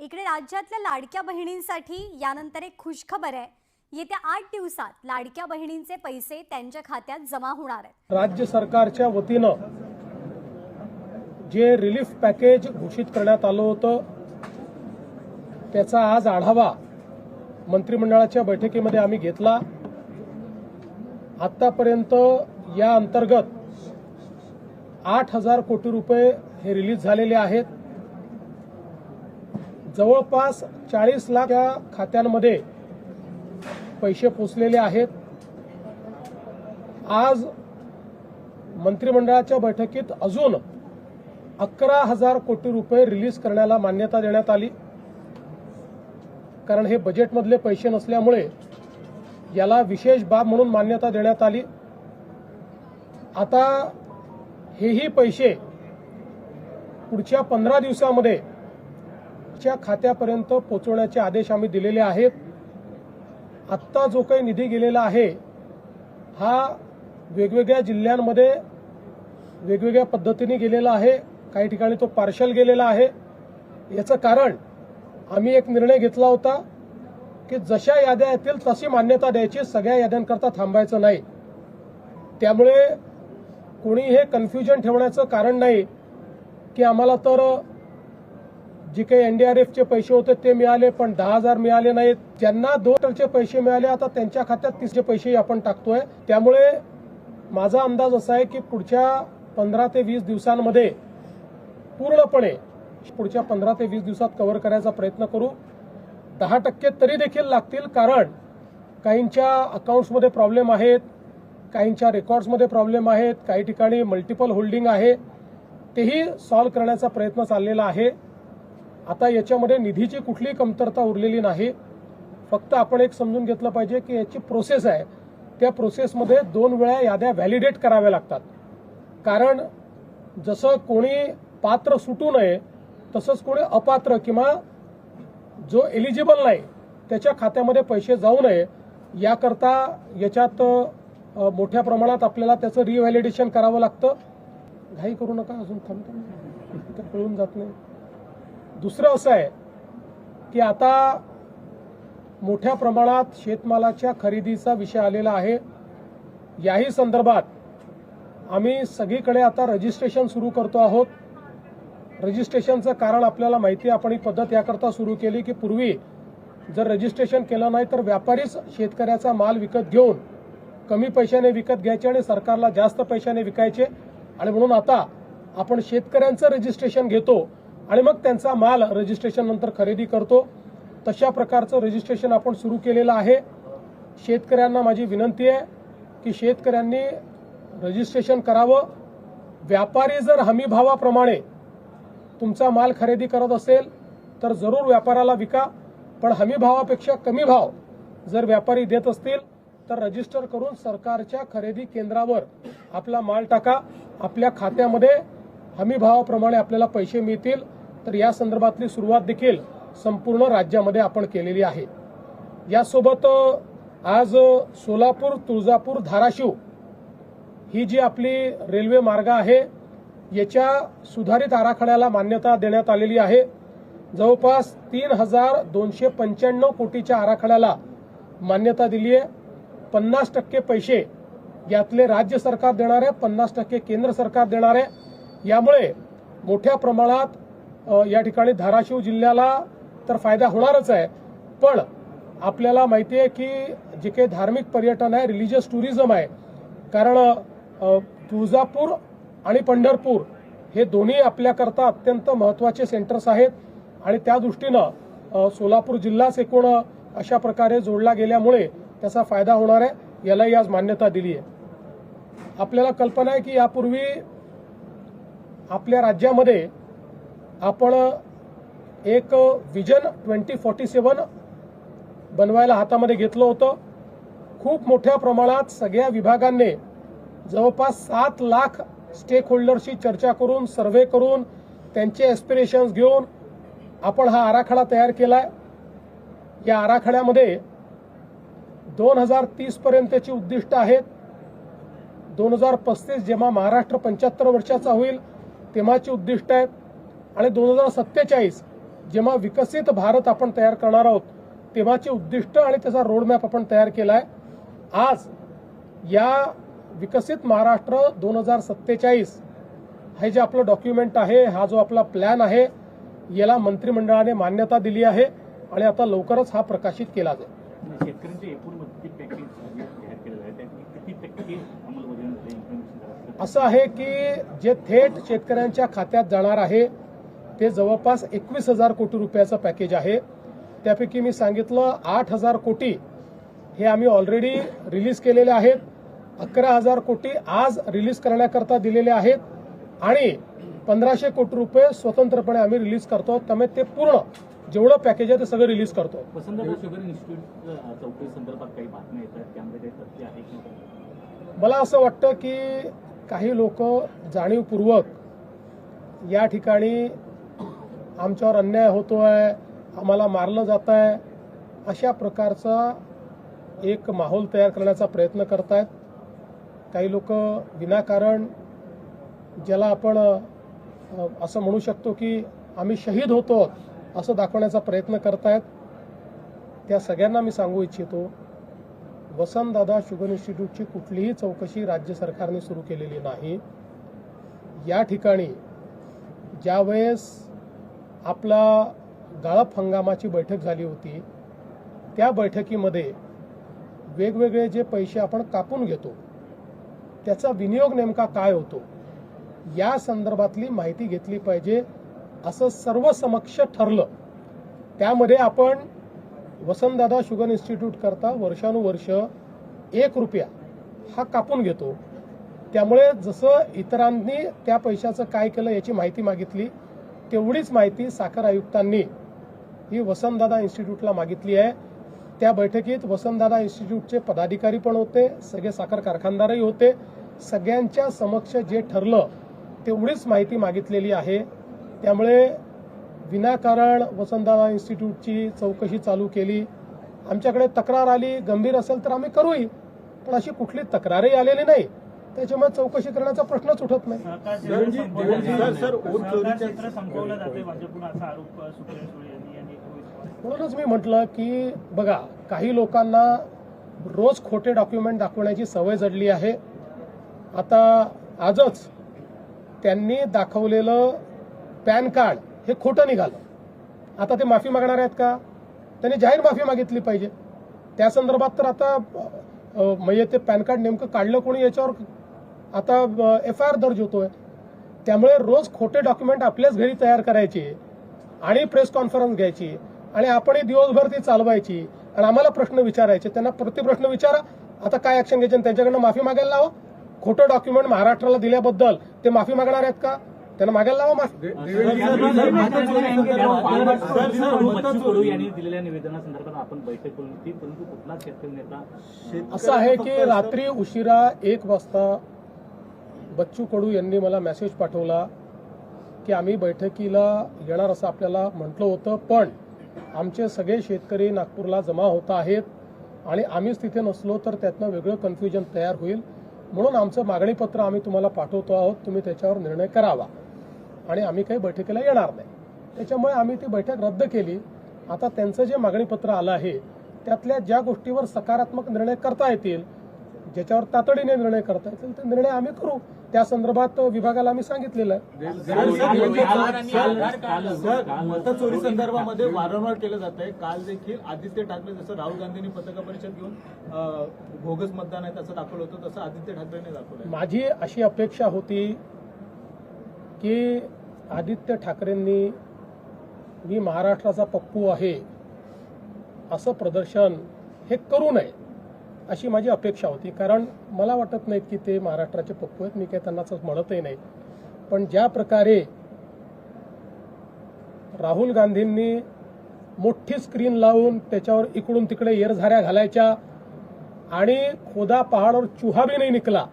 इकडे राज्यातल्या लाडक्या बहिणींसाठी यानंतर एक खुशखबर आहे। येत्या 8 दिवसात लाडक्या बहिणींचे पैसे त्यांच्या खात्यात जमा होणार आहेत। राज्य सरकारच्या वतीनं जे रिलीफ पॅकेज घोषित करण्यात आलं होतं त्याचा आज आढावा मंत्रिमंडळाच्या बैठकीमध्ये आम्ही घेतला। आतापर्यंत या अंतर्गत 8,000 कोटी रुपये हे रिलीज झालेले आहेत। जवळपास 40 लाख खात्यांमध्ये पैसे पोचलेले आहेत। आज मंत्रिमंडळाच्या बैठकीत अजून 11,000 कोटी रुपये रिलीज करण्याला मान्यता देण्यात आली, कारण हे बजेटमधले पैसे नसल्यामुळे याला विशेष बाब म्हणून मान्यता देण्यात आली। आता हेही पैसे पुढच्या 15 दिवसांमध्ये च्या खात्यापर्यंत पोहोचवण्याचे आदेश आम्ही दिलेले आहेत। आत्ता जो काही निधी गेलेला आहे हा वेगवेगळ्या जिल्ह्यांमध्ये वेगवेगळ्या पद्धतीने गेलेला आहे। काही ठिकाणी तो पार्शल गेलेला आहे। याचं कारण आम्ही एक निर्णय घेतला होता की जशा याद्या येतील तशी मान्यता द्यायची, सगळ्या याद्यांकरता थांबायचं नाही। त्यामुळे कोणी हे कन्फ्युजन ठेवण्याचं कारण नाही की आम्हाला तर जे काही एनडीआरएफचे पैसे होते ते मिळाले पण 10,000 मिळाले नाहीत। ज्यांना 2 पैसे मिळाले आता त्यांच्या खात्यात 30 पैसे आपण टाकतोय। त्यामुळे माझा अंदाज असा आहे की पुढच्या 15 ते 20 दिवसांमध्ये पूर्णपणे पुढच्या 15 ते 20 दिवसात कव्हर करायचा प्रयत्न करू। 10% तरी देखील लागतील, कारण काहींच्या अकाउंट्समध्ये प्रॉब्लेम आहेत, काहींच्या रेकॉर्ड्समध्ये प्रॉब्लेम आहेत, काही ठिकाणी मल्टिपल होल्डिंग आहे, तेही सॉल्व्ह करण्याचा प्रयत्न चाललेला आहे। आता याच्यामध्ये निधीची कुठलीही कमतरता उरलेली नाही। फक्त आपण एक समजून घेतलं पाहिजे की याची प्रोसेस आहे, त्या प्रोसेसमध्ये 2 वेळा याद्या व्हॅलिडेट कराव्या लागतात। कारण जसं कोणी पात्र सुटू नये तसंच कोणी अपात्र किंवा जो एलिजिबल नाही त्याच्या खात्यामध्ये पैसे जाऊ नये याकरता याच्यात मोठ्या प्रमाणात आपल्याला त्याचं रिव्हॅलिडेशन करावं लागतं। घाई करू नका, अजून थांबतो कळून जात नाही। दुसरं असं आहे की आता मोठ्या प्रमाणात शेतमालाच्या खरेदीचा विषय आलेला आहे। याही संदर्भात आम्ही सगळीकडे आता रजिस्ट्रेशन सुरू करतो आहोत। रजिस्ट्रेशनचं कारण आपल्याला माहिती आहे, आपण ही पद्धत याकरता सुरू केली की पूर्वी जर रजिस्ट्रेशन केलं नाही तर व्यापारीच शेतकऱ्याचा माल विकत घेऊन कमी पैशाने विकत घ्यायचे आणि सरकारला जास्त पैशाने विकायचे, आणि म्हणून आता आपण शेतकऱ्यांचं रजिस्ट्रेशन घेतो आणि मग त्यांचा माल रजिस्ट्रेशन नंतर खरेदी करतो। तशा प्रकारचं रजिस्ट्रेशन आपण सुरू केलेलं आहे। शेतकऱ्यांना माझी विनंती आहे की शेतकऱ्यांनी रजिस्ट्रेशन करावं। व्यापारी जर हमी भावाप्रमाणे तुमचा माल खरेदी करत असेल तर जरूर व्यापाराला विका, पण हमी भावापेक्षा कमी भाव जर व्यापारी देत असतील तर रजिस्टर करून सरकारच्या खरेदी केंद्रावर आपला माल टाका। आपल्या खात्यामध्ये हमी भावाप्रमाणे आपल्याला पैसे मिळतील। तर या संदर्भातली सुरुवात देखील संपूर्ण राज्यामध्ये आपण केलेली आहे। यासोबत आज सोलापूर, तुळजापूर, धाराशिव ही जी आपली रेल्वे मार्ग आहे याच्या सुधारित आराखड्याला मान्यता देण्यात आलेली आहे। जवळपास 3,295 कोटीच्या आराखड्याला मान्यता दिली आहे। 50% पैसे यातले राज्य सरकार देणार आहे, 50% केंद्र सरकार देणार आहे। यामुळे मोठ्या प्रमाणात या ठिकाणी धाराशिव जिल्ह्याला तर फायदा होणारच आहे, पण आपल्याला माहिती आहे की जे काही धार्मिक पर्यटन आहे, रिलिजियस टुरिझम आहे, कारण तुळजापूर आणि पंढरपूर हे दोन्ही आपल्याकरता अत्यंत महत्त्वाचे सेंटर्स आहेत आणि त्या दृष्टीनं सोलापूर जिल्हाच एकूण अशा प्रकारे जोडला गेल्यामुळे त्याचा फायदा होणार आहे। यालाही आज मान्यता दिली आहे। आपल्याला कल्पना आहे की यापूर्वी आपल्या राज्यामध्ये आपण एक विजन 2047 बनवायला हातामध्ये घेतलं होतं। खूप मोठ्या प्रमाणात सगळ्या विभागांनी जवळपास 7 लाख स्टेक होल्डरशी चर्चा करून, सर्व्हे करून, त्यांचे एस्पिरेशन्स घेऊन आपण हा आराखडा तयार केलाय। या आराखड्यामध्ये 2030 पर्यंतची उद्दिष्ट आहेत। 2035 जेव्हा महाराष्ट्र 75 वर्षाचा होईल तेव्हाची उद्दिष्ट आहेत आणि 2047 जेव्हा विकसित भारत आपण तयार करणार आहोत तेव्हाचे उद्दिष्ट आणि त्याचा रोडमॅप आपण तयार केला आहे. आज या विकसित महाराष्ट्र 2047 हे जे आपलं डॉक्युमेंट आहे, हा जो आपला प्लॅन आहे, याला मंत्रिमंडळाने मान्यता दिली आहे आणि आता लवकरच हा प्रकाशित केला जाईल. शेतकऱ्यांचे एकूण मदती पॅकेज जाहीर केलेलं आहे त्यापैकी किती टक्के अंमलबजावणी इम्प्लिमेंटेशन असं आहे की जे थेट शेतकऱ्यांच्या खात्यात जाणार आहे ते जवळपास 21,000 कोटी रुपयाचं पॅकेज आहे. त्यापैकी मी सांगितलं 8,000 कोटी हे आम्ही ऑलरेडी रिलीज केलेले आहेत. 11,000 कोटी आज रिलीज करण्याकरता दिलेले आहेत आणि 1,500 कोटी रुपये स्वतंत्रपणे आम्ही रिलीज करतो. त्यामुळे ते पूर्ण जेवढं पॅकेज आहे ते सगळं रिलीज करतो. वसंतदादा शुगर इन्स्टिट्यूट चौकशी संदर्भात काही बातम्या येतात, त्यामध्ये काही तथ्य आहे की? मला असं वाटतं की काही लोक जाणीवपूर्वक या ठिकाणी आमच्यावर अन्याय होतोय, आम्हाला मारलं जात आहे, अशा प्रकारचा एक माहोल तयार करण्याचा प्रयत्न करतायत. काही लोक विनाकारण ज्याला आपण असं म्हणू शकतो की आम्ही शहीद होतो असं दाखवण्याचा प्रयत्न करतायत. त्या सगळ्यांना मी सांगू इच्छितो, वसंतदादा शुगर इन्स्टिट्यूटची कुठलीही चौकशी राज्य सरकारने सुरू केलेली नाही. या ठिकाणी ज्यावेळेस आपला गाळप हंगामाची बैठक झाली होती त्या बैठकीमध्ये वेगवेगळे जे पैसे आपण कापून घेतो त्याचा विनियोग नेमका काय होतो या संदर्भातली माहिती घेतली पाहिजे असं सर्व समक्ष ठरलं. त्यामध्ये आपण वसंतदादा शुगर इन्स्टिट्यूट करता वर्षानुवर्ष 1 रुपया हा कापून घेतो. त्यामुळे जसं इतरांनी त्या पैशाचं काय केलं याची माहिती मागितली तेवढीच माहिती साखर आयुक्तांनी ही वसंतदादा इन्स्टिट्यूटला मागितली आहे. त्या बैठकीत वसंतदादा इन्स्टिट्यूटचे पदाधिकारी पण होते, सगळे साखर कारखानदारही होते. सगळ्यांच्या समक्ष जे ठरलं तेवढीच माहिती मागितलेली आहे. त्यामुळे विनाकारण वसंतदादा इन्स्टिट्यूटची चौकशी चालू केली. आमच्याकडे तक्रार आली, गंभीर असेल तर आम्ही करूही, पण अशी कुठली तक्रारही आलेली नाही. त्याच्यामुळे चौकशी करण्याचा प्रश्नच उठत नाही. म्हणूनच मी म्हटलं की बघा, काही लोकांना रोज खोटे डॉक्युमेंट दाखवण्याची सवय जडली आहे. आता आजच त्यांनी दाखवलेलं पॅन कार्ड हे खोटं निघालं. आता ते माफी मागणार आहेत का? त्यांनी जाहीर माफी मागितली पाहिजे. त्या संदर्भात तर आता म्हणजे ते पॅन कार्ड नेमकं काढलं कोणी याच्यावर आता FIR दर्ज होतोय. त्यामुळे रोज खोटे डॉक्युमेंट आपल्याच घरी तयार करायचे आणि प्रेस कॉन्फरन्स घ्यायची आणि आपणही दिवसभर ती चालवायची आणि आम्हाला प्रश्न विचारायचे. त्यांना प्रतिप्रश्न विचारा, आता काय ऍक्शन घ्यायची आणि त्यांच्याकडनं माफी मागायला लावा. खोटं डॉक्युमेंट महाराष्ट्राला दिल्याबद्दल ते माफी मागणार आहेत का? त्यांना मागायला लावा माफी. बच्चू कडू यांनी दिलेल्या निवेदनासंदर्भात आपण बैठक बोलली होती, परंतु कुठलाच शेतकरी नेता असं आहे की रात्री उशिरा 1 वाजता बच्चू कडू यांनी मला मेसेज पाठवला की आम्ही बैठकीला येणार असं आपल्याला म्हटलं होतं, पण आमचे सगळे शेतकरी नागपूरला जमा होत आहेत आणि आम्हीच तिथे नसलो तर त्यातनं वेगळं कन्फ्युजन तयार होईल, म्हणून आमचं मागणीपत्र आम्ही तुम्हाला पाठवतो आहोत, तुम्ही त्याच्यावर निर्णय करावा आणि आम्ही काही बैठकीला येणार नाही. त्याच्यामुळे आम्ही ती बैठक रद्द केली. आता त्यांचं जे मागणीपत्र आलं आहे त्यातल्या ज्या गोष्टीवर सकारात्मक निर्णय करता येतील, ज्याच्यावर तातडीने निर्णय करता येतील ते निर्णय आम्ही करू. त्या संदर्भात विभागाला आम्ही सांगितलेलं आहे. मतचोरी संदर्भामध्ये वारंवार केलं जात आहे. काल देखील आदित्य ठाकरे जसं राहुल गांधींनी पत्रकार परिषद घेऊन बोगस मतदान आहे असं दाखवलं होतं, तसं आदित्य ठाकरेंनी दाखवलं. माझी अशी अपेक्षा होती की आदित्य ठाकरेंनी मी महाराष्ट्राचा पप्पू आहे असं प्रदर्शन हे करू नये अशी माझी अपेक्षा होती. कारण मला वाटत नाही की ते महाराष्ट्राचे पप्पू आहेत, मी काही त्यांना असं म्हणतही नाही. पण ज्या प्रकारे राहुल गांधींनी मोठी स्क्रीन लावून त्याच्यावर इकडून तिकडे येरझाऱ्या घालायच्या आणि खोदा पहाडवर चुहा भी नाही निकला